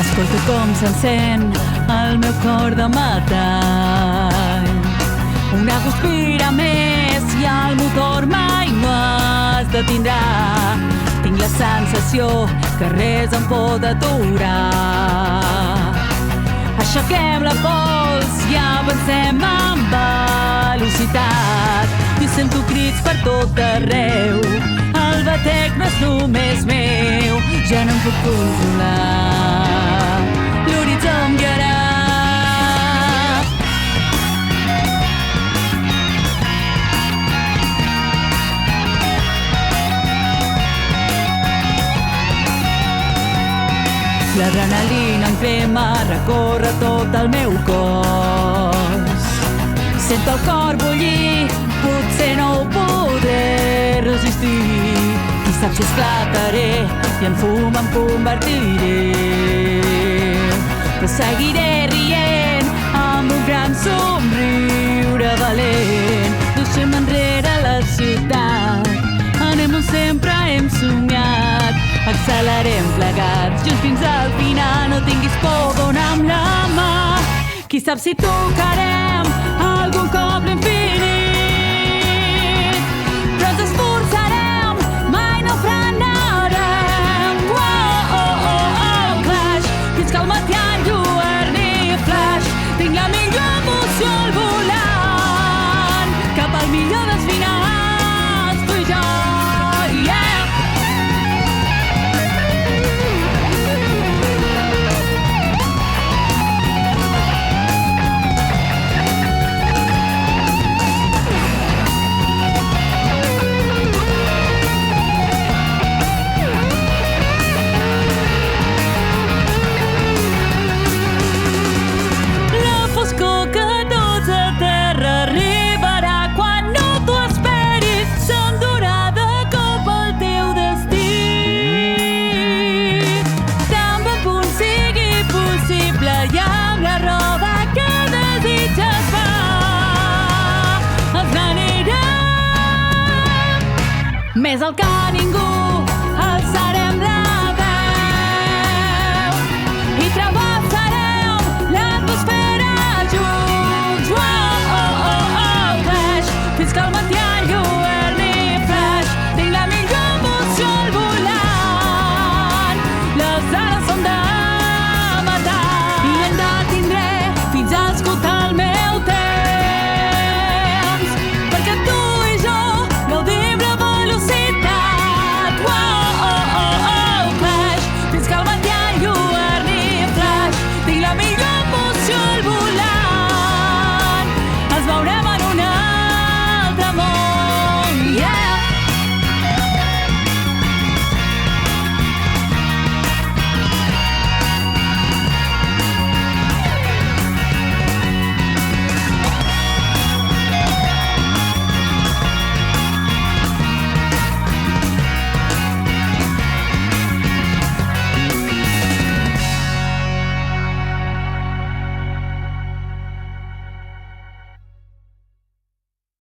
Escolta com s'encén el meu cor de metall. Una guspira més i el motor mai no es detindrà. Tinc la sensació que res em pot aturar. Aixequem la pols i avancem amb velocitat. Jo sento crits per tot arreu. El batec no és només meu, ja no em puc controlar. L'horitzó em guiarà. L'adrenalina em crema, recorre tot el meu cos. Sento el cor bullir, potser no ho podré resistir. Qui sap si esclataré i en fum em convertiré. Però seguiré rient amb un gran somriure valent. Deixem enrere la ciutat, anem on sempre hem somiat. Accelerem plegats, junts fins al final. No tinguis por, dona'm la mà. Qui sap si tocarem algun cop l'infinit.